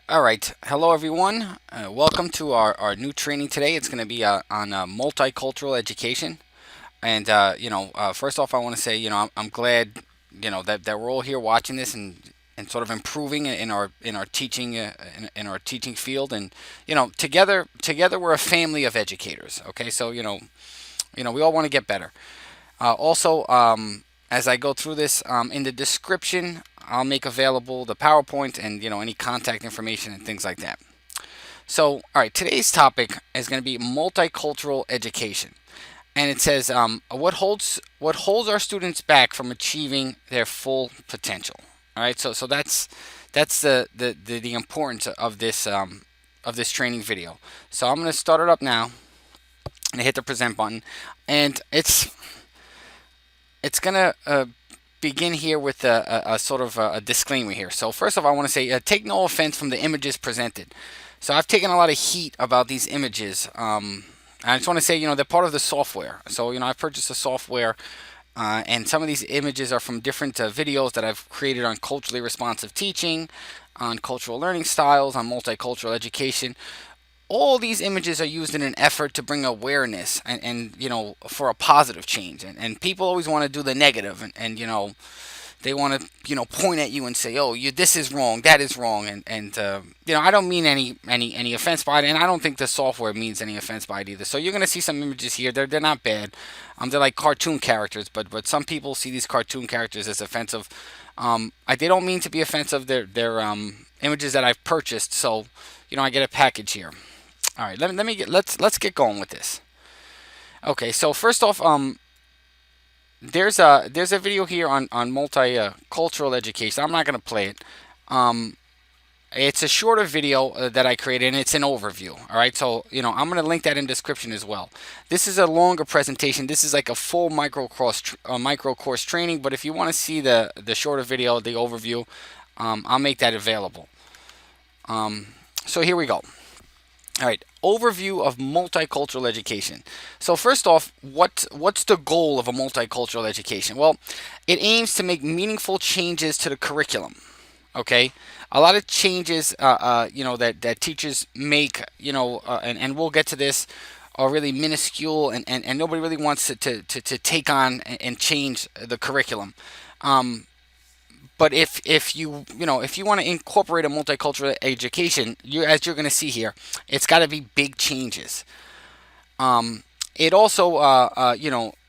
All right. Hello, everyone. Welcome to our new training today. It's going to be on multicultural education. And, first off, I want to say, I'm glad, that we're all here watching this and sort of improving in our teaching in our teaching field. And, together we're a family of educators. Okay. So, we all want to get better. Also, as I go through this, in the description, I'll make available the PowerPoint and any contact information and things like that. So, all right, today's topic is going to be multicultural education, and it says what holds our students back from achieving their full potential. All right, so that's the importance of this training video. So I'm going to start it up now and hit the present button, and it's gonna begin here with a sort of a disclaimer here. So first off, I want to say take no offense from the images presented. So I've taken a lot of heat about these images. I just want to say, they're part of the software. So, I purchased the software, and some of these images are from different videos that I've created on culturally responsive teaching, on cultural learning styles, on multicultural education. All these images are used in an effort to bring awareness and for a positive change. And people always want to do the negative, and they want to point at you and say, oh, this is wrong, that is wrong, and I don't mean any offense by it, and I don't think the software means any offense by it either. So you're gonna see some images here. They're not bad. They're like cartoon characters, but some people see these cartoon characters as offensive. They don't mean to be offensive. They're images that I've purchased, so I get a package here. All right, let's get going with this. Okay, so first off, there's a video here on multicultural education. I'm not gonna play it. Um, it's a shorter video that I created, and it's an overview. All right, so I'm gonna link that in the description as well. This is a longer presentation. This is like a full micro course training. But if you want to see the shorter video, the overview, I'll make that available. So here we go. All right, overview of multicultural education. So first off, what's the goal of a multicultural education? Well, it aims to make meaningful changes to the curriculum. Okay, a lot of changes, that teachers make, and we'll get to this, are really minuscule, and nobody really wants to take on and change the curriculum. Um, but if you want to incorporate a multicultural education, as you're going to see here, it's got to be big changes. It also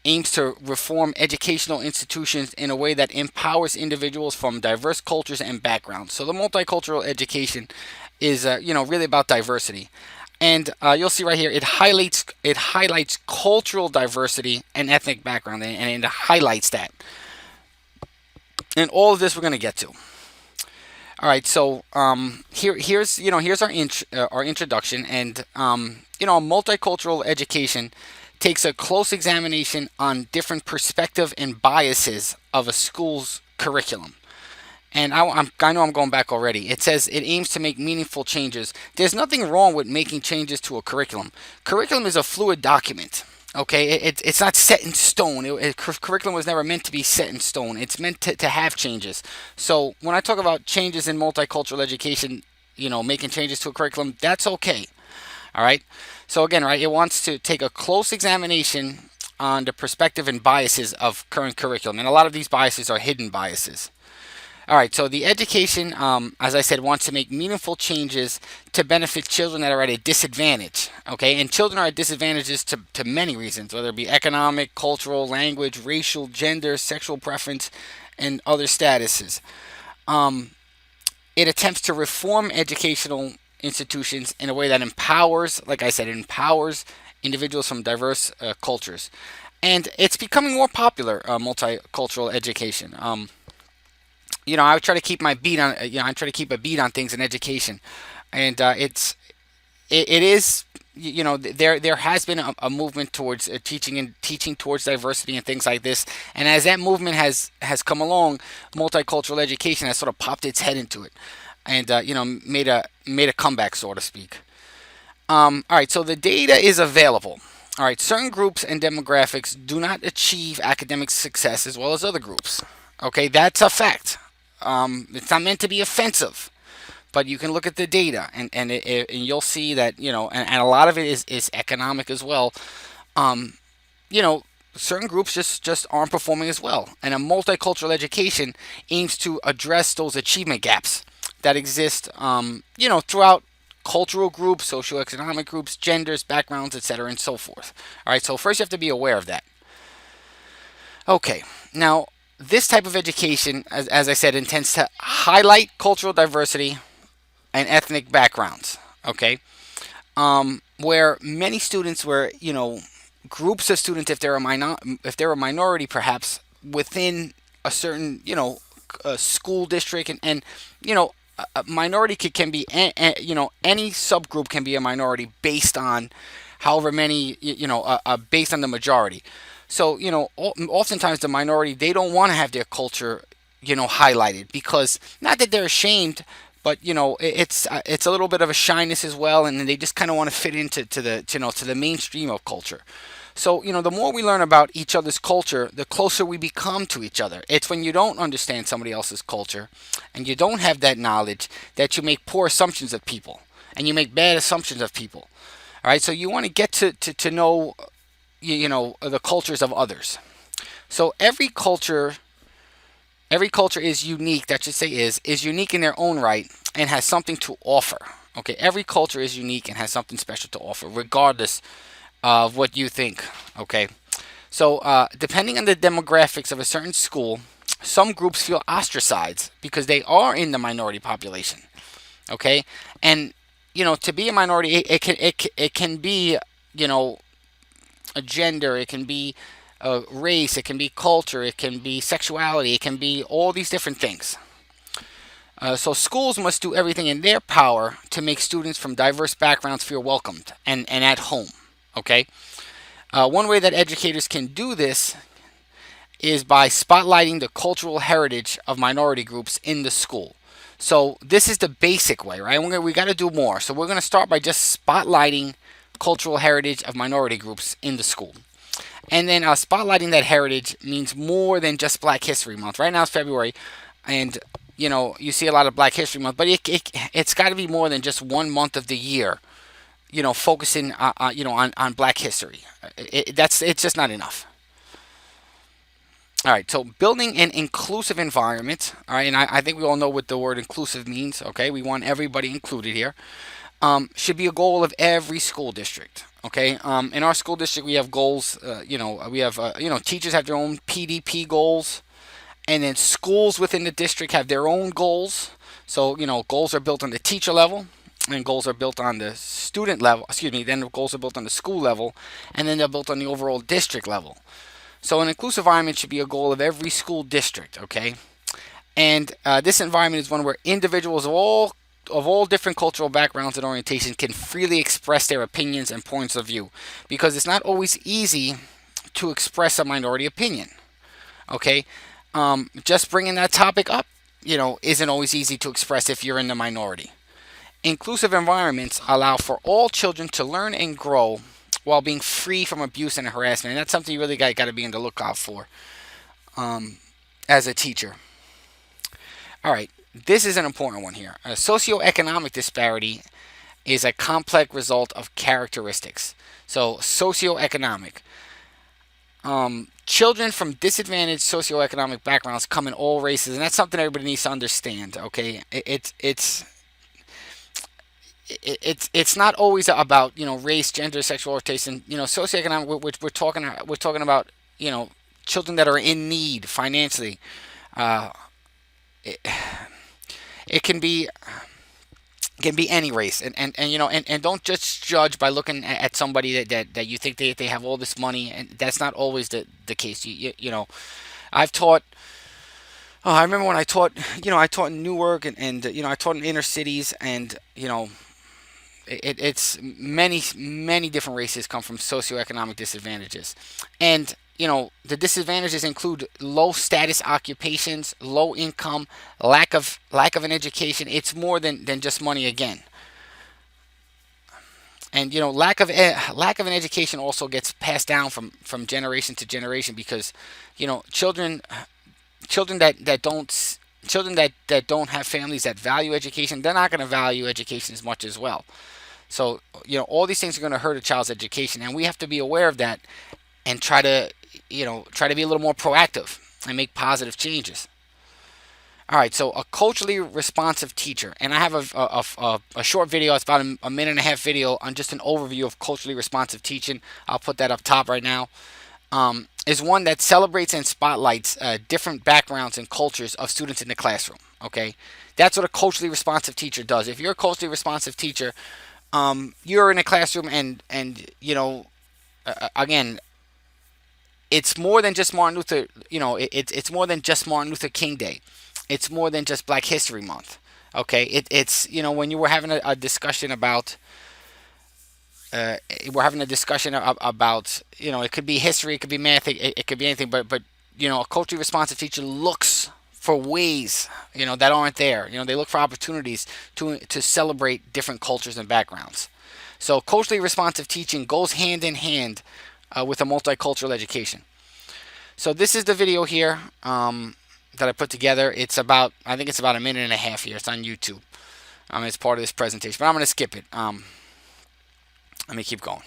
aims to reform educational institutions in a way that empowers individuals from diverse cultures and backgrounds. So the multicultural education is really about diversity. And you'll see right here, it highlights cultural diversity and ethnic background, and it highlights that. And all of this we're going to get to. All right, so here's our introduction, and multicultural education takes a close examination on different perspective and biases of a school's curriculum. And I know I'm going back already. It says it aims to make meaningful changes. There's nothing wrong with making changes to a curriculum. Curriculum is a fluid document. Okay, it's not set in stone. Curriculum was never meant to be set in stone. It's meant to have changes. So when I talk about changes in multicultural education, making changes to a curriculum, that's okay. All right. So again, right, it wants to take a close examination on the perspective and biases of current curriculum, and a lot of these biases are hidden biases. All right, so the education, as I said, wants to make meaningful changes to benefit children that are at a disadvantage. Okay, and children are at disadvantages to many reasons, whether it be economic, cultural, language, racial, gender, sexual preference, and other statuses. Um, it attempts to reform educational institutions in a way that empowers, like I said, it empowers individuals from diverse cultures. And it's becoming more popular, multicultural education. I try to keep my beat on. I try to keep a beat on things in education, and it is. There has been a movement towards teaching towards diversity and things like this. And as that movement has come along, multicultural education has sort of popped its head into it, and made a comeback, so to speak. All right, so the data is available. All right, certain groups and demographics do not achieve academic success as well as other groups. Okay, that's a fact. It's not meant to be offensive, but you can look at the data, and you'll see that, and a lot of it is economic as well. Um, you know, Certain groups just aren't performing as well, and a multicultural education aims to address those achievement gaps that exist, throughout cultural groups, socioeconomic groups, genders, backgrounds, etc., and so forth. All right, so first you have to be aware of that. Okay, now this type of education, as I said, intends to highlight cultural diversity and ethnic backgrounds. Okay, where many students, where groups of students, if they're a minority, perhaps within a certain a school district, and a minority can be any subgroup can be a minority based on however many based on the majority. So oftentimes the minority, they don't want to have their culture highlighted, because not that they're ashamed, but it's a little bit of a shyness as well, and they just kind of want to fit into to the mainstream of culture. So the more we learn about each other's culture, the closer we become to each other. It's when you don't understand somebody else's culture and you don't have that knowledge that you make poor assumptions of people, and you make bad assumptions of people. All right, so you want to get to know the cultures of others. So every culture is unique. That should say is unique in their own right and has something to offer. Okay, every culture is unique and has something special to offer, regardless of what you think. Okay, so depending on the demographics of a certain school, some groups feel ostracized because they are in the minority population. Okay, and to be a minority, it can be a gender, it can be a race, it can be culture, it can be sexuality, it can be all these different things. So schools must do everything in their power to make students from diverse backgrounds feel welcomed and at home. Okay. One way that educators can do this is by spotlighting the cultural heritage of minority groups in the school. So this is the basic way, right? We got to do more. So we're going to start by just spotlighting cultural heritage of minority groups in the school. And then spotlighting that heritage means more than just Black History Month. Right now it's February, and you see a lot of Black History Month, but it's got to be more than just 1 month of the year. Focusing on Black history. It's just not enough. All right, so building an inclusive environment. All right, and I think we all know what the word inclusive means. Okay, we want everybody included here. Should be a goal of every school district. Okay, in our school district we have goals. We have teachers have their own PDP goals, and then schools within the district have their own goals. So goals are built on the teacher level, and goals are built on the student level. Excuse me. Then the goals are built on the school level, and then they're built on the overall district level. So an inclusive environment should be a goal of every school district. Okay, and this environment is one where individuals of all different cultural backgrounds and orientations can freely express their opinions and points of view, because it's not always easy to express a minority opinion. Okay, just bringing that topic up, isn't always easy to express if you're in the minority. Inclusive environments allow for all children to learn and grow while being free from abuse and harassment, and that's something you really got to be on the lookout for as a teacher. All right, this is an important one here. A socioeconomic disparity is a complex result of characteristics. So, socioeconomic. Children from disadvantaged socioeconomic backgrounds come in all races, and that's something everybody needs to understand. Okay, it's not always about race, gender, sexual orientation. Socioeconomic. We're talking about children that are in need financially. Uh, it, it can be any race, and don't just judge by looking at somebody that you think they have all this money, and that's not always the case. I've taught. Oh, I remember when I taught in Newark, and I taught in inner cities, and it's many different races come from socioeconomic disadvantages, and the disadvantages include low status occupations, low income, lack of an education. It's more than just money again. And lack of an education also gets passed down from generation to generation, because children that don't children that don't have families that value education, they're not going to value education as much as well. So, all these things are going to hurt a child's education, and we have to be aware of that and try to be a little more proactive and make positive changes. All right, so a culturally responsive teacher, and I have a short video. It's about a minute and a half video on just an overview of culturally responsive teaching. I'll put that up top right now. Is one that celebrates and spotlights different backgrounds and cultures of students in the classroom. Okay, that's what a culturally responsive teacher does. If you're a culturally responsive teacher, you're in a classroom, and again, it's more than just Martin Luther. It's more than just Martin Luther King Day. It's more than just Black History Month. Okay, it's when you were having a discussion about we're having a discussion about it could be history, it could be math, it could be anything, but a culturally responsive teacher looks for ways that aren't there. They look for opportunities to celebrate different cultures and backgrounds. So culturally responsive teaching goes hand in hand with a multicultural education. So this is the video here that I put together. I think it's about a minute and a half here. It's on YouTube. It's part of this presentation, but I'm going to skip it. Let me keep going.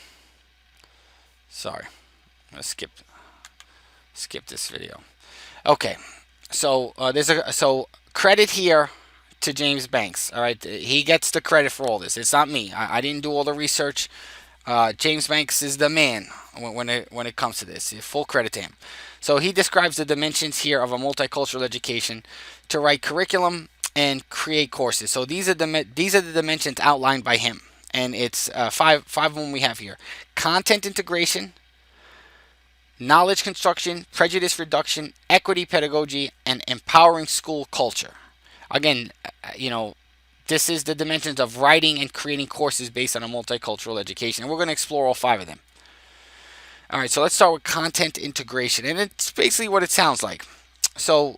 Sorry, I'm going to skip this video. Okay, so credit here to James Banks. All right, he gets the credit for all this. It's not me. I didn't do all the research. James Banks is the man when it comes to this. Full credit to him. So he describes the dimensions here of a multicultural education to write curriculum and create courses. So these are the dimensions outlined by him, and it's five of them we have here: content integration, knowledge construction, prejudice reduction, equity pedagogy, and empowering school culture. Again, this is the dimensions of writing and creating courses based on a multicultural education. And we're going to explore all five of them. All right, so let's start with content integration. And it's basically what it sounds like. So,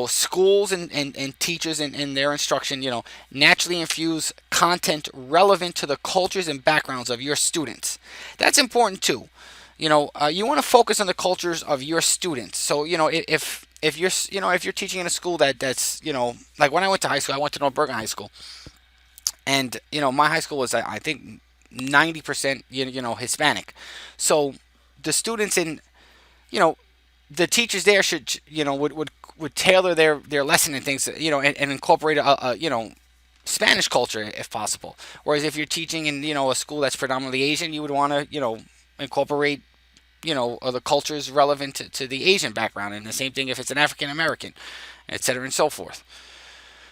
schools and teachers in their instruction, naturally infuse content relevant to the cultures and backgrounds of your students. That's important too. You want to focus on the cultures of your students. So, if you're teaching in a school that's like when I went to high school, I went to North Bergen High School, and my high school was, I think, 90% Hispanic. So the students the teachers there should would tailor their lesson and things, and incorporate a Spanish culture if possible. Whereas if you're teaching in a school that's predominantly Asian, you would want to incorporate the cultures relevant to the Asian background, and the same thing if it's an African American, etc. and so forth.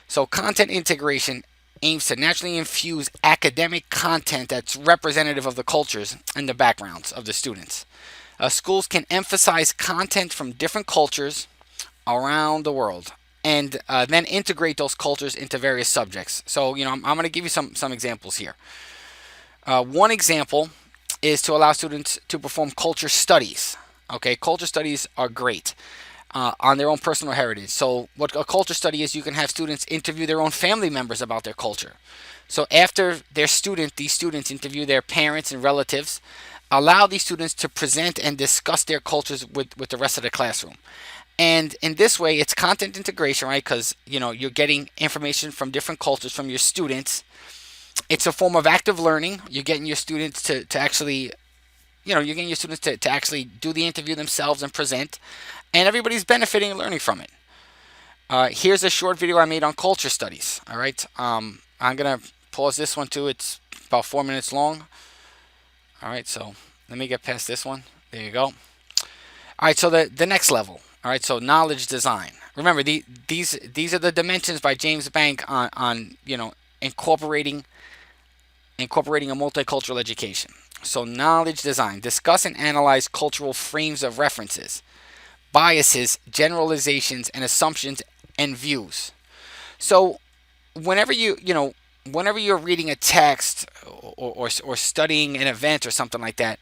So content integration aims to naturally infuse academic content that's representative of the cultures and the backgrounds of the students. Schools can emphasize content from different cultures around the world, and then integrate those cultures into various subjects. So I'm going to give you some examples here. One example is to allow students to perform culture studies. Okay, culture studies are great on their own personal heritage. So what a culture study is, you can have students interview their own family members about their culture. So after these students interview their parents and relatives, allow these students to present and discuss their cultures with the rest of the classroom. And in this way, it's content integration, right? Because you're getting information from different cultures from your students. It's a form of active learning. You're getting your students to actually, to actually do the interview themselves and present, and everybody's benefiting and learning from it. Here's a short video I made on culture studies. All right, I'm gonna pause this one too. It's about 4 minutes long. All right, so let me get past this one. There you go. All right, so the next level. All right, so knowledge design. Remember, these are the dimensions by James Bank on incorporating a multicultural education. So knowledge design: discuss and analyze cultural frames of references, biases, generalizations, and assumptions and views. So whenever you're reading a text or studying an event or something like that,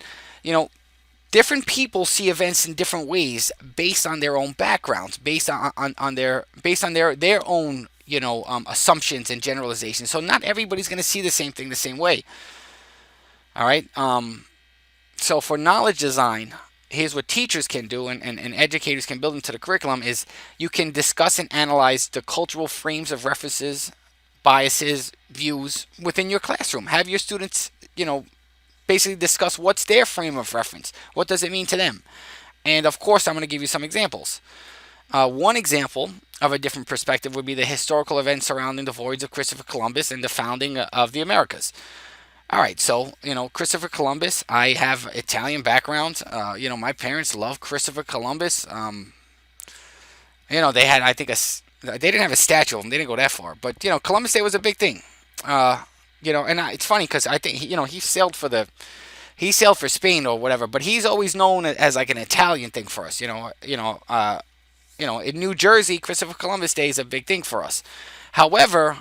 different people see events in different ways based on their own backgrounds, based on their own assumptions and generalizations. So not everybody's going to see the same thing the same way. All right. So for knowledge design, here's what teachers can do, and educators can build into the curriculum, is you can discuss and analyze the cultural frames of references, biases, views within your classroom. Have your students, basically discuss what's their frame of reference. What does it mean to them? And of course, I'm going to give you some examples. One example of a different perspective would be the historical events surrounding the voyage of Christopher Columbus and the founding of the Americas. All right, so Christopher Columbus. I have Italian background. My parents love Christopher Columbus. They had, I think, they didn't have a statue of him. They didn't go that far, but Columbus Day was a big thing. It's funny because I think he sailed for Spain or whatever, but he's always known as like an Italian thing for us. In New Jersey, Christopher Columbus Day is a big thing for us. However,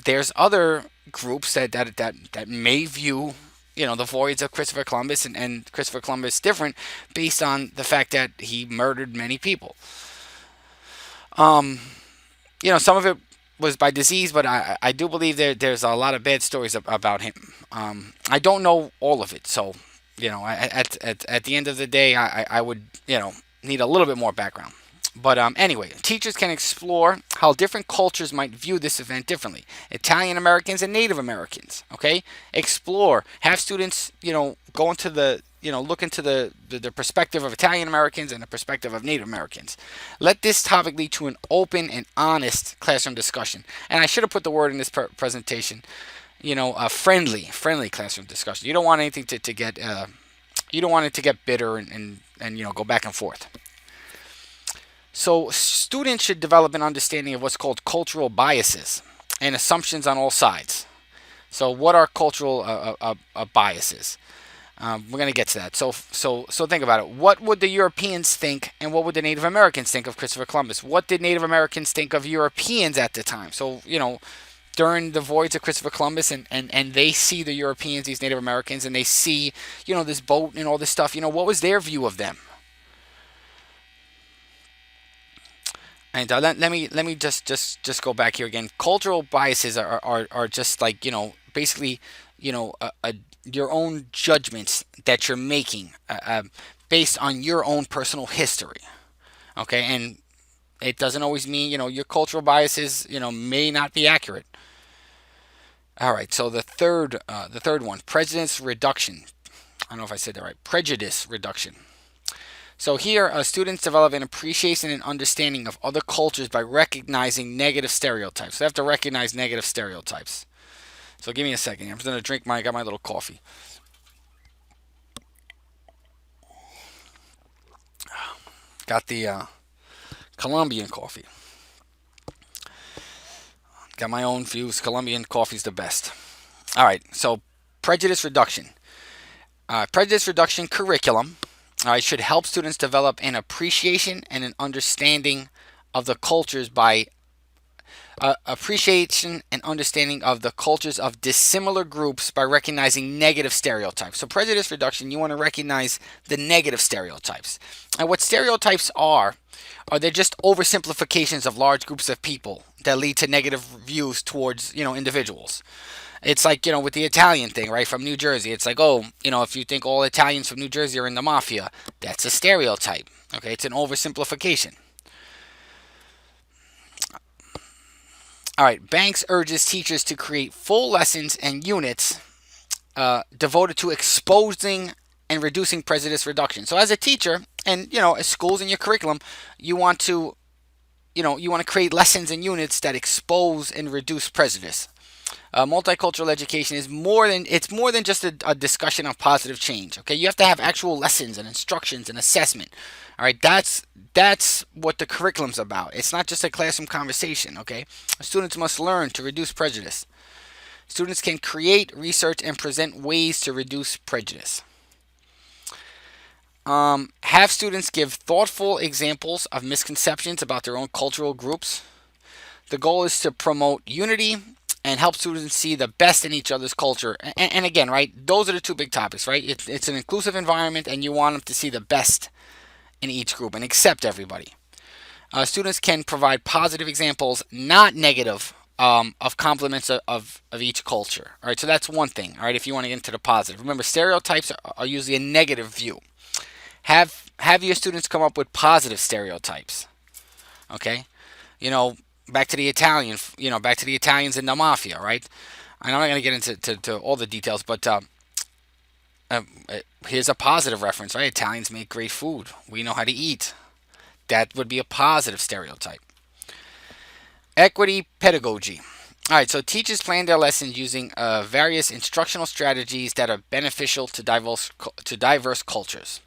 there's other groups that may view the voyage of Christopher Columbus and Christopher Columbus different based on the fact that he murdered many people. Some of it was by disease, but I do believe there's a lot of bad stories about him. I don't know all of it, so at the end of the day, I would need a little bit more background. But anyway, teachers can explore how different cultures might view this event differently. Italian Americans and Native Americans. Okay, explore. Have students, go into look into the perspective of Italian Americans and the perspective of Native Americans. Let this topic lead to an open and honest classroom discussion. And I should have put the word in this presentation. A friendly classroom discussion. You don't want anything to get. You don't want it to get bitter and go back and forth. So students should develop an understanding of what's called cultural biases and assumptions on all sides. So what are cultural biases? We're going to get to that. So think about it. What would the Europeans think, and what would the Native Americans think of Christopher Columbus? What did Native Americans think of Europeans at the time? So during the voyage of Christopher Columbus, and they see the Europeans, these Native Americans, and they see this boat and all this stuff. What was their view of them? And let me just go back here again. Cultural biases are just like basically your own judgments that you're making based on your own personal history. Okay, and it doesn't always mean your cultural biases may not be accurate. All right, so the third one, prejudice reduction. I don't know if I said that right. Prejudice reduction. So here, students develop an appreciation and understanding of other cultures by recognizing negative stereotypes. So they have to recognize negative stereotypes. So give me a second. I'm just going to got my little coffee. Got the Colombian coffee. Got my own views. Colombian coffee's the best. All right, so prejudice reduction. Prejudice reduction curriculum should help students develop an appreciation and an understanding of the cultures by appreciation and understanding of the cultures of dissimilar groups by recognizing negative stereotypes. So prejudice reduction, you want to recognize the negative stereotypes. And what stereotypes are they're just oversimplifications of large groups of people that lead to negative views towards, individuals. It's like, with the Italian thing, right, from New Jersey. It's like, if you think all Italians from New Jersey are in the mafia, that's a stereotype. Okay, it's an oversimplification. All right, Banks urges teachers to create full lessons and units devoted to exposing and reducing prejudice reduction. So as a teacher, and, as schools in your curriculum, you want to create lessons and units that expose and reduce prejudice. Multicultural education is more than just a discussion of positive change. Okay, you have to have actual lessons and instructions and assessment. All right, that's what the curriculum's about. It's not just a classroom conversation. Okay, students must learn to reduce prejudice. Students can create, research, and present ways to reduce prejudice. Have students give thoughtful examples of misconceptions about their own cultural groups. The goal is to promote unity and help students see the best in each other's culture. And again, right, those are the two big topics, right? It's an inclusive environment, and you want them to see the best in each group and accept everybody. Students can provide positive examples, not negative, of complements of each culture. All right, so that's one thing. All right, if you want to get into the positive, remember stereotypes are usually a negative view. Have your students come up with positive stereotypes. Okay, you know, back to the Italian, back to the Italians in the mafia, right? And I'm not going to get into to all the details, but uh, here's a positive reference, right? Italians make great food. We know how to eat. That would be a positive stereotype. Equity pedagogy. All right, so teachers plan their lessons using various instructional strategies that are beneficial to diverse cultures.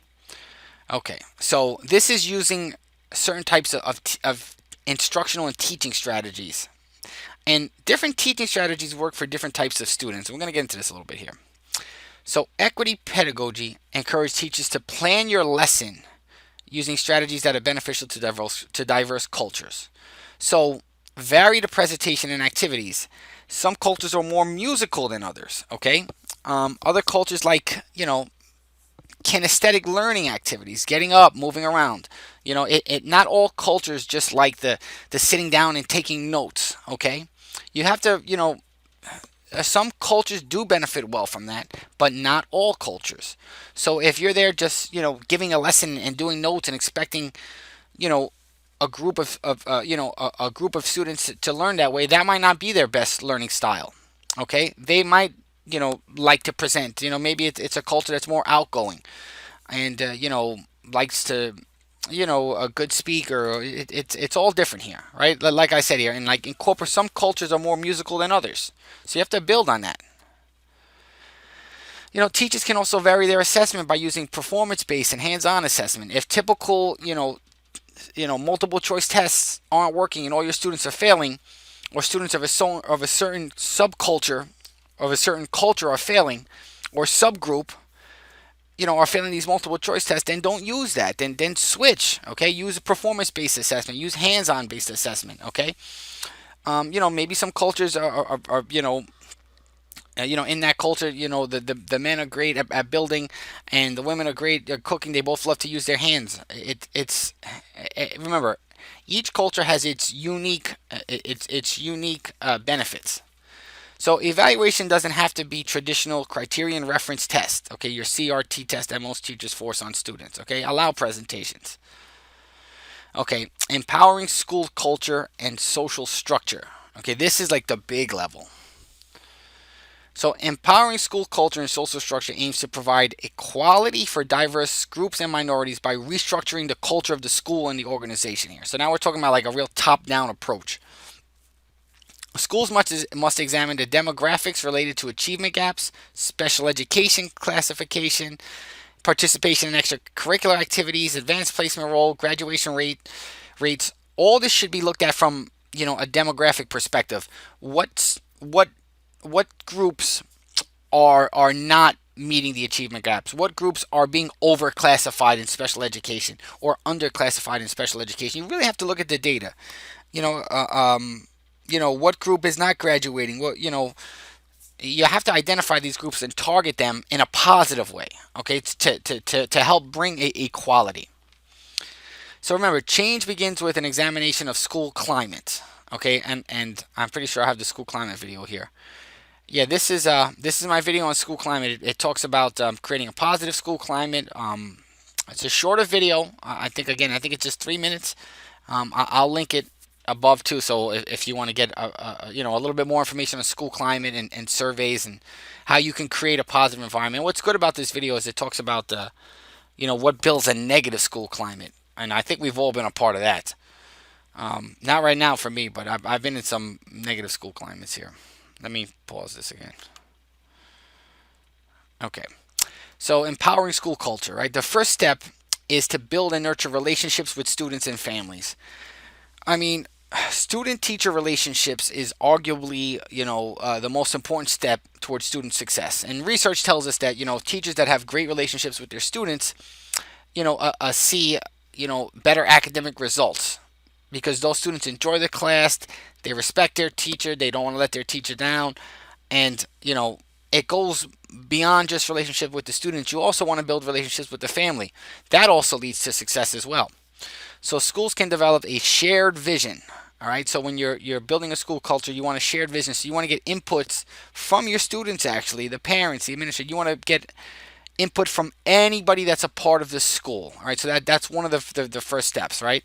Okay, so this is using certain types of instructional and teaching strategies. And different teaching strategies work for different types of students. We're going to get into this a little bit here. So, equity pedagogy encourages teachers to plan your lesson using strategies that are beneficial to diverse cultures. So, vary the presentation and activities. Some cultures are more musical than others, okay? Other cultures like, kinesthetic learning activities, getting up, moving around. Not all cultures just like the sitting down and taking notes, okay? You have to, some cultures do benefit well from that, but not all cultures. So if you're there just, giving a lesson and doing notes and expecting, you know, a group a group of students to learn that way, that might not be their best learning style. Okay, they might, like to present. Maybe it's a culture that's more outgoing, and likes to, a good speaker. It's all different here, right? Like I said here, and like in corporate, some cultures are more musical than others, so you have to build on that. Teachers can also vary their assessment by using performance-based and hands-on assessment. If typical, multiple choice tests aren't working and all your students are failing, or students of a certain subculture of a certain culture are failing, or subgroup, are failing these multiple choice tests, then don't use that. Then switch. Okay, use a performance based assessment. Use hands on based assessment. Okay, maybe some cultures are in that culture, the men are great at building, and the women are great at cooking. They both love to use their hands. Remember, each culture has its unique benefits. So evaluation doesn't have to be traditional criterion reference test. Okay, your CRT test that most teachers force on students. Okay, allow presentations. Okay, empowering school culture and social structure. Okay, this is like the big level. So, empowering school culture and social structure aims to provide equality for diverse groups and minorities by restructuring the culture of the school and the organization here. So, now we're talking about like a real top down approach. Schools must examine the demographics related to achievement gaps, special education classification, participation in extracurricular activities, advanced placement role, graduation rates. All this should be looked at from a demographic perspective. What groups are not meeting the achievement gaps? What groups are being overclassified in special education or underclassified in special education? You really have to look at the data. What group is not graduating? You have to identify these groups and target them in a positive way, okay, to help bring equality. So remember, change begins with an examination of school climate, okay, and I'm pretty sure I have the school climate video here. Yeah, this is my video on school climate. It talks about creating a positive school climate. It's a shorter video. I think it's just 3 minutes. I'll link it above too. So if you want to get a little bit more information on school climate and surveys and how you can create a positive environment. What's good about this video is it talks about what builds a negative school climate, and I think we've all been a part of that. Not right now for me, but I've been in some negative school climates here. Let me pause this again. Okay. So empowering school culture, right? The first step is to build and nurture relationships with students and families. I mean, student-teacher relationships is arguably, the most important step towards student success. And research tells us that, teachers that have great relationships with their students, see, better academic results, because those students enjoy the class, they respect their teacher, they don't want to let their teacher down, and it goes beyond just relationship with the students. You also want to build relationships with the family. That also leads to success as well. So schools can develop a shared vision. All right. So when you're building a school culture, you want a shared vision. So you want to get inputs from your students, actually, the parents, the administrators. You want to get input from anybody that's a part of the school. All right. So that's one of the first steps, right?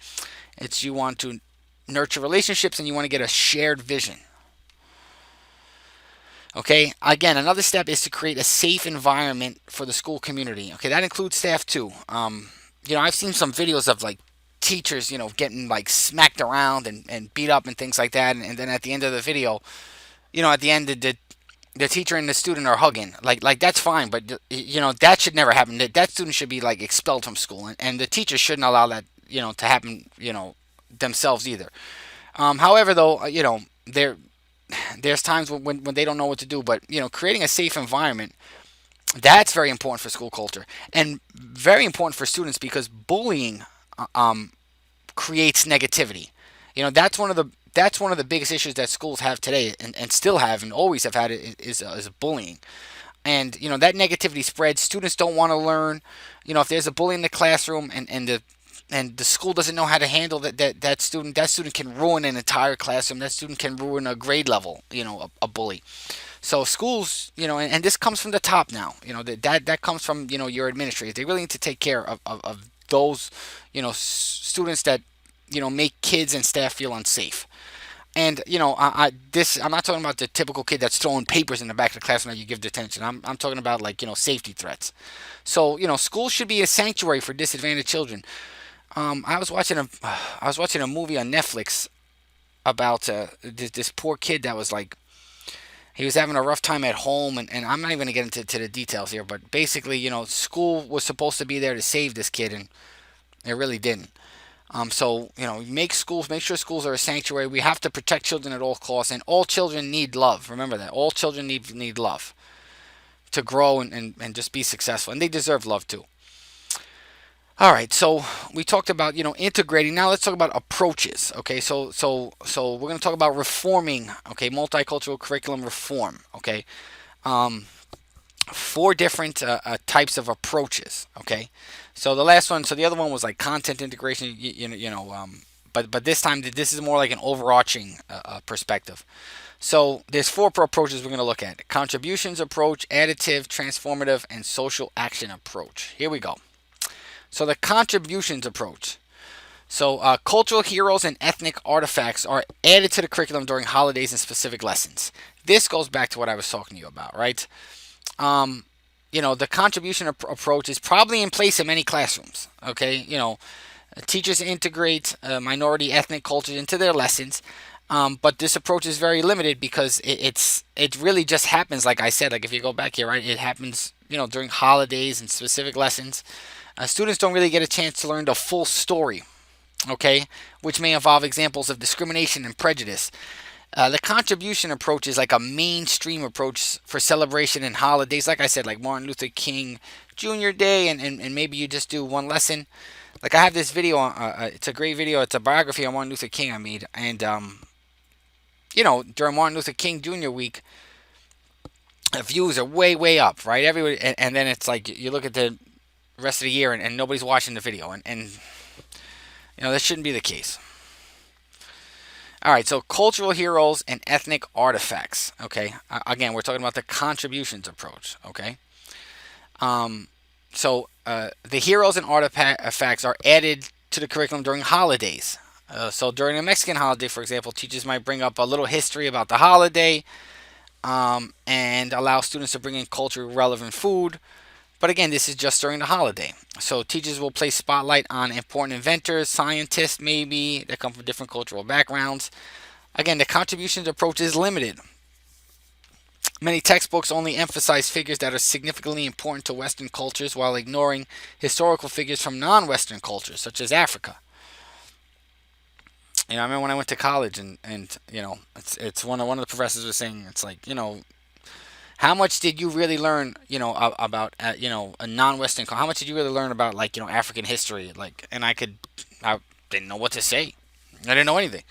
It's you want to nurture relationships and you want to get a shared vision. Okay, again, another step is to create a safe environment for the school community. Okay, that includes staff too. I've seen some videos of like teachers, getting like smacked around and beat up and things like that. And then at the end of the video, at the end, the teacher and the student are hugging. Like that's fine, but that should never happen. That student should be like expelled from school, and the teacher shouldn't allow that to happen themselves either. However, though, there's times when they don't know what to do, but creating a safe environment, that's very important for school culture and very important for students because bullying creates negativity. That's one of the biggest issues that schools have today and still have and always have had is bullying. And that negativity spreads. Students don't want to learn. If there's a bully in the classroom and the school doesn't know how to handle that student can ruin an entire classroom. That student can ruin a grade level. A bully. So schools, and this comes from the top now. That comes from your administrators. They really need to take care of those students that make kids and staff feel unsafe. And I'm not talking about the typical kid that's throwing papers in the back of the classroom that you give detention. I'm talking about like safety threats. So schools should be a sanctuary for disadvantaged children. I was watching a movie on Netflix about this poor kid that was like he was having a rough time at home, and I'm not even gonna get into the details here, but basically, school was supposed to be there to save this kid, and it really didn't. So make sure schools are a sanctuary. We have to protect children at all costs, and all children need love. Remember that all children need love to grow and just be successful, and they deserve love too. All right, so we talked about integrating. Now let's talk about approaches. Okay, so we're going to talk about reforming. Okay, multicultural curriculum reform. Okay, um, four different types of approaches. Okay, so the other one was like content integration. But this time this is more like an overarching perspective. So there's four approaches we're going to look at: contributions approach, additive, transformative, and social action approach. Here we go. So the contributions approach. So cultural heroes and ethnic artifacts are added to the curriculum during holidays and specific lessons. This goes back to what I was talking to you about, right? The contribution approach is probably in place in many classrooms. Okay, teachers integrate minority ethnic cultures into their lessons, but this approach is very limited because it really just happens. Like I said, like if you go back here, right, it happens during holidays and specific lessons. Students don't really get a chance to learn the full story, okay, which may involve examples of discrimination and prejudice. The contribution approach is like a mainstream approach for celebration and holidays. Like I said, like Martin Luther King Jr. Day, and maybe you just do one lesson. Like I have this video, it's a great video. It's a biography on Martin Luther King I made. And, during Martin Luther King Jr. week, the views are way, way up, right? Everybody, and then it's like you look at the rest of the year and nobody's watching the video. And that shouldn't be the case. All right, so cultural heroes and ethnic artifacts. Okay, again, we're talking about the contributions approach. Okay, the heroes and artifacts are added to the curriculum during holidays. So during a Mexican holiday, for example, teachers might bring up a little history about the holiday and allow students to bring in culturally relevant food. But again, this is just during the holiday. So teachers will place spotlight on important inventors, scientists maybe, that come from different cultural backgrounds. Again, the contributions approach is limited. Many textbooks only emphasize figures that are significantly important to Western cultures while ignoring historical figures from non-Western cultures, such as Africa. I remember when I went to college and it's one of the professors was saying, it's like, how much did you really learn, about, a non-Western? How much did you really learn about, like, African history? Like, and I didn't know what to say. I didn't know anything.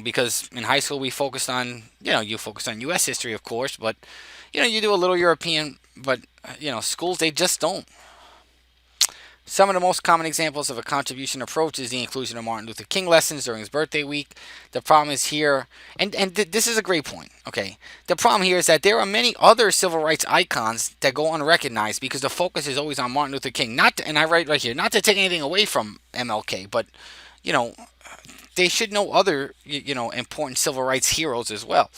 Because in high school we focused on, you focus on U.S. history, of course, but, you do a little European, but, schools, they just don't. Some of the most common examples of a contribution approach is the inclusion of Martin Luther King lessons during his birthday week. The problem is here, and this is a great point, okay? The problem here is that there are many other civil rights icons that go unrecognized because the focus is always on Martin Luther King. Not to, and I write right here, not to take anything away from MLK, but, you know, they should know other, important civil rights heroes as well.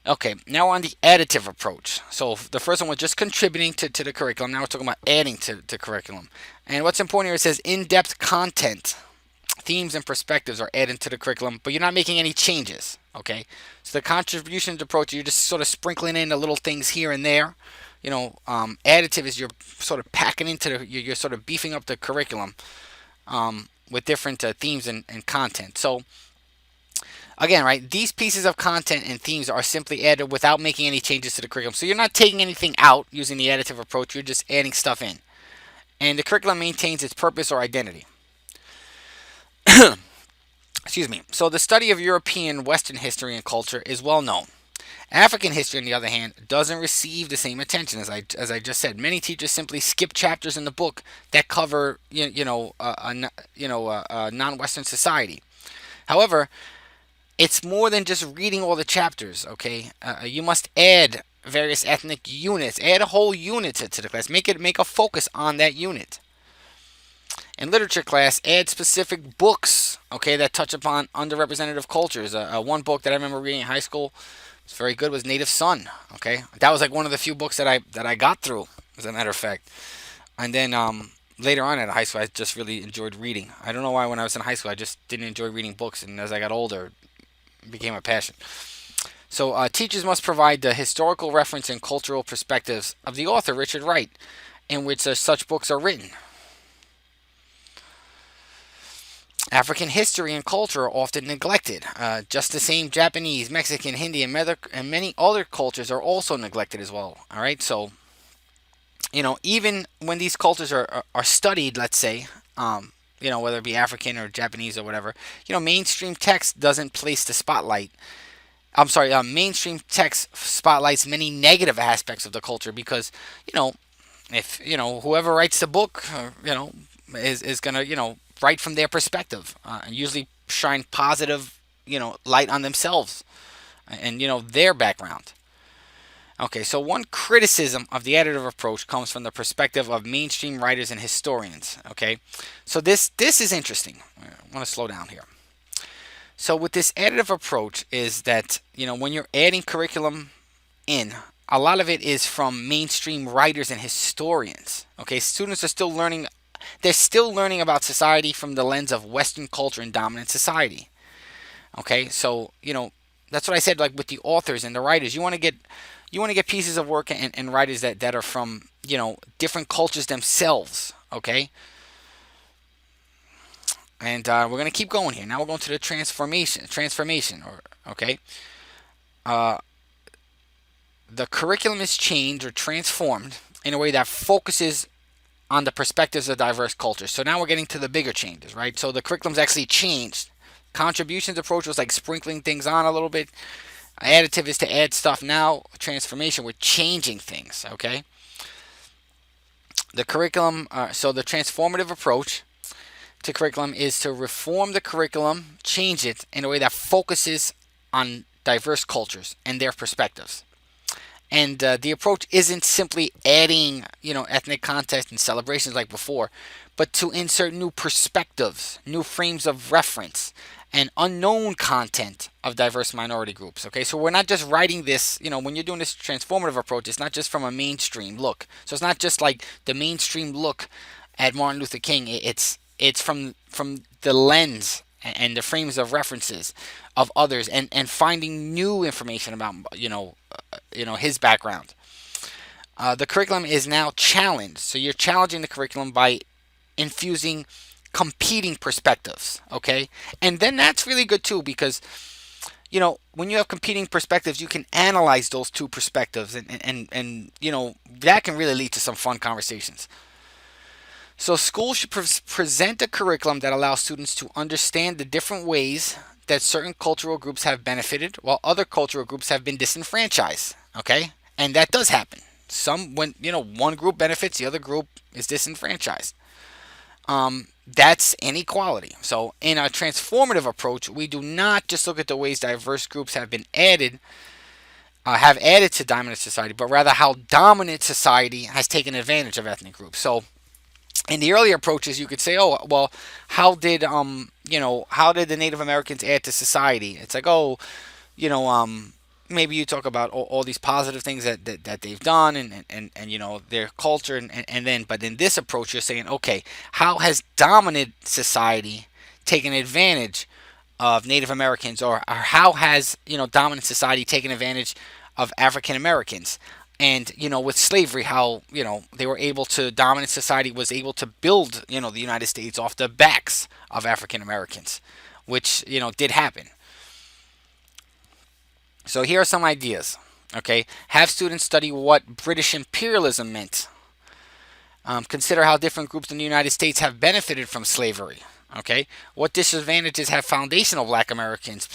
Okay, now on the additive approach. So the first one was just contributing to the curriculum. Now we're talking about adding to curriculum. And what's important here, it says in-depth content, themes, and perspectives are added to the curriculum, but you're not making any changes. Okay, so the contributions approach, you're just sort of sprinkling in the little things here and there. Additive is you're sort of packing into you're sort of beefing up the curriculum with different themes and content. So again, right, these pieces of content and themes are simply added without making any changes to the curriculum. So you're not taking anything out using the additive approach, you're just adding stuff in. And the curriculum maintains its purpose or identity. Excuse me. So the study of European Western history and culture is well known. African history, on the other hand, doesn't receive the same attention as I just said. Many teachers simply skip chapters in the book that cover non-Western society. However, it's more than just reading all the chapters, okay? You must add various ethnic units. Add a whole unit to the class. Make a focus on that unit. In literature class, add specific books, okay, that touch upon underrepresented cultures. One book that I remember reading in high school was very good was Native Son, okay? That was like one of the few books that I got through, as a matter of fact. And then later on at high school, I just really enjoyed reading. I don't know why when I was in high school, I just didn't enjoy reading books, and as I got older, it became a passion. So teachers must provide the historical reference and cultural perspectives of the author, Richard Wright, in which such books are written. African history and culture are often neglected. Just the same Japanese, Mexican, Hindi, and many other cultures are also neglected as well. All right, so even when these cultures are studied, let's say, whether it be African or Japanese or whatever, mainstream text doesn't place the spotlight. I'm sorry, mainstream text spotlights many negative aspects of the culture because, if whoever writes the book, is gonna write from their perspective and usually shine positive, light on themselves and their background. Okay, so one criticism of the additive approach comes from the perspective of mainstream writers and historians. Okay, so this is interesting. I want to slow down here. So with this additive approach is that when you're adding curriculum in, a lot of it is from mainstream writers and historians. Okay, students are still learning. They're still learning about society from the lens of Western culture and dominant society. Okay, so that's what I said. Like with the authors and the writers, you want to get pieces of work and writers that are from different cultures themselves. Okay, and we're gonna keep going here. Now we're going to the transformation. The curriculum is changed or transformed in a way that focuses on the perspectives of diverse cultures. So now we're getting to the bigger changes, right? So the curriculum's actually changed. Contributions approach was like sprinkling things on a little bit. Additive is to add stuff. Now transformation, we're changing things, okay? The curriculum, so the transformative approach to curriculum is to reform the curriculum, change it in a way that focuses on diverse cultures and their perspectives. And the approach isn't simply adding, ethnic context and celebrations like before, but to insert new perspectives, new frames of reference, and unknown content of diverse minority groups. Okay, so we're not just writing this, when you're doing this transformative approach, it's not just from a mainstream look. So it's not just like the mainstream look at Martin Luther King. It's from the lens and the frames of references of others and finding new information about his background. The curriculum is now challenged, so you're challenging the curriculum by infusing competing perspectives. Okay, and then that's really good too because when you have competing perspectives, you can analyze those two perspectives and that can really lead to some fun conversations. So schools should present a curriculum that allows students to understand the different ways that certain cultural groups have benefited while other cultural groups have been disenfranchised. Okay? And that does happen. when one group benefits, the other group is disenfranchised. That's inequality. So in a transformative approach, we do not just look at the ways diverse groups have added to dominant society, but rather how dominant society has taken advantage of ethnic groups. So in the earlier approaches, you could say, oh, well, how did the Native Americans add to society? It's like, oh, you know, maybe you talk about all these positive things that they've done and their culture and then, but in this approach, you're saying, okay, how has dominant society taken advantage of Native Americans, or how has dominant society taken advantage of African Americans? And with slavery, how they were able to dominant society was able to build the United States off the backs of African Americans, which did happen. So here are some ideas. Okay, have students study what British imperialism meant. Consider how different groups in the United States have benefited from slavery. Okay, what disadvantages have foundational Black Americans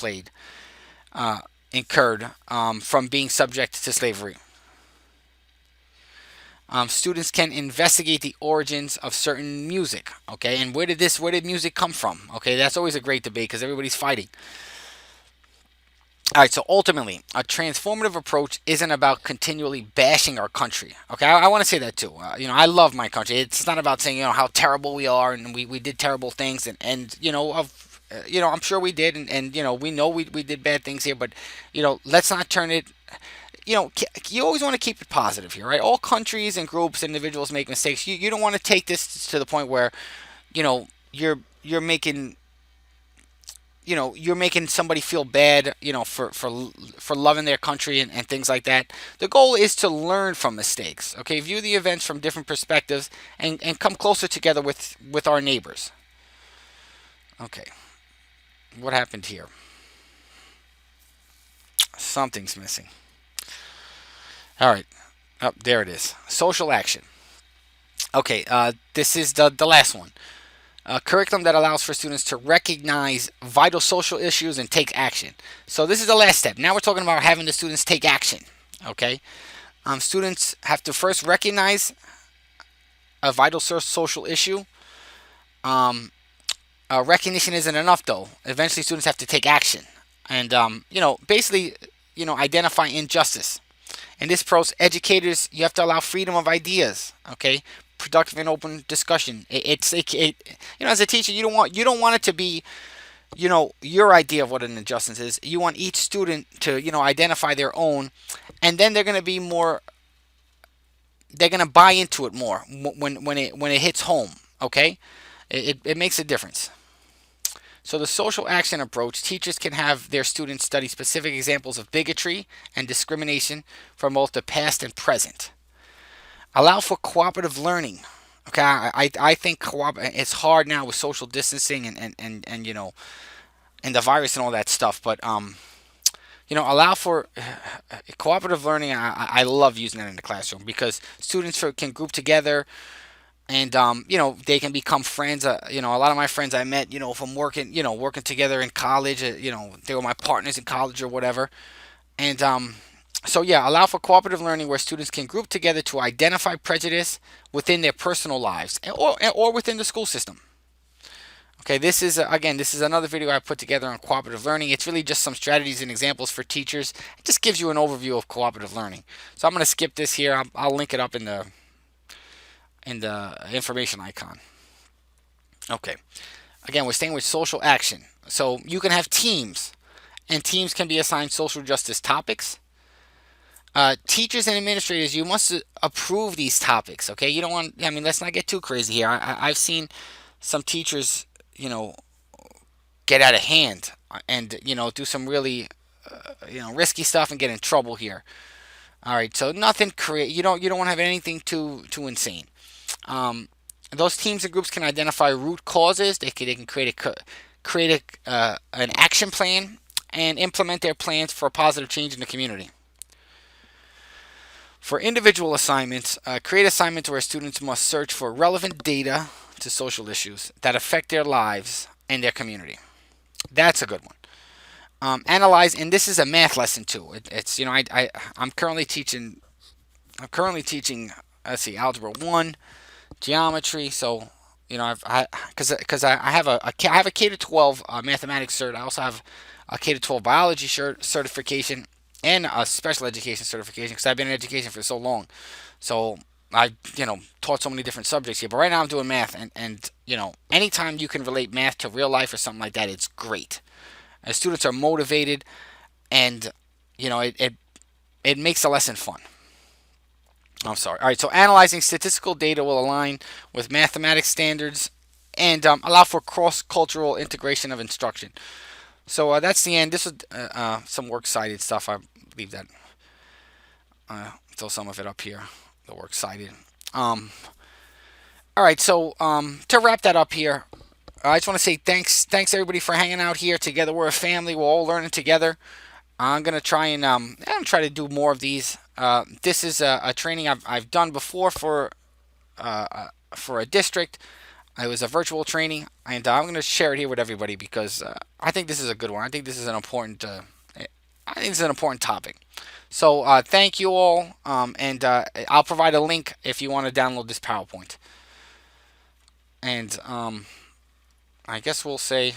incurred from being subject to slavery? Students can investigate the origins of certain music. Okay, and where did music come from? Okay, that's always a great debate because everybody's fighting. All right, so ultimately, a transformative approach isn't about continually bashing our country. Okay, I want to say that too. I love my country. It's not about saying how terrible we are and we did terrible things and I'm sure we did and we know we did bad things here, but let's not turn it. You always want to keep it positive here, right? All countries and groups, individuals make mistakes. You don't want to take this to the point where you're making you're making somebody feel bad, for loving their country and things like that. The goal is to learn from mistakes. Okay, view the events from different perspectives and come closer together with our neighbors. Okay, what happened here? Something's missing. All right, oh, there it is. Social action. Okay, this is the last one. A curriculum that allows for students to recognize vital social issues and take action. So this is the last step. Now we're talking about having the students take action. Okay, students have to first recognize a vital social issue. Um, Recognition isn't enough though. Eventually, students have to take action, and basically, identify injustice. In this approach, educators, you have to allow freedom of ideas. Okay, productive and open discussion. As a teacher, you don't want it to be your idea of what an injustice is. You want each student to identify their own, and then they're gonna buy into it more when it hits home. Okay, it makes a difference. So the social action approach, teachers can have their students study specific examples of bigotry and discrimination from both the past and present. Allow for cooperative learning. Okay, I think it's hard now with social distancing and and the virus and all that stuff, but allow for cooperative learning. I love using that in the classroom because students can group together and they can become friends. A lot of my friends I met from working together in college. They were my partners in college or whatever, and so yeah, allow for cooperative learning where students can group together to identify prejudice within their personal lives or within the school system. Okay, this is another video I put together on cooperative learning. It's really just some strategies and examples for teachers. It just gives you an overview of cooperative learning. So I'm going to skip this here. I'll link it up in the information icon. Okay, again, we're staying with social action. So you can have teams, and teams can be assigned social justice topics. Teachers and administrators, you must approve these topics. Okay, you don't want. I mean, let's not get too crazy here. I've seen some teachers, get out of hand and do some really, risky stuff and get in trouble here. All right, so nothing create. You don't want to have anything too insane. Those teams and groups can identify root causes. They can create an action plan and implement their plans for a positive change in the community. For individual assignments, create assignments where students must search for relevant data to social issues that affect their lives and their community. That's a good one. Analyze, and this is a math lesson too. It's I'm currently teaching I'm currently teaching, let's see, Algebra 1, Geometry. So, I have I have a K to 12 mathematics cert. I also have a K to 12 biology certification and a special education certification because I've been in education for so long. So I, taught so many different subjects here. But right now I'm doing math, and anytime you can relate math to real life or something like that, it's great. And students are motivated, and it makes the lesson fun. I'm sorry. All right. So analyzing statistical data will align with mathematics standards and allow for cross-cultural integration of instruction. So that's the end. This is some works cited stuff. I leave that. Throw some of it up here. The works cited. Um, all right. So to wrap that up here, I just want to say thanks everybody for hanging out here together. We're a family. We're all learning together. I'm gonna try and try to do more of these. This is a training I've done before for a district. It was a virtual training, and I'm going to share it here with everybody because I think this is a good one. I think this is an important. I think this is an important topic. So thank you all, and I'll provide a link if you want to download this PowerPoint. And I guess we'll say.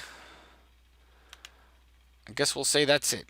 I guess we'll say that's it.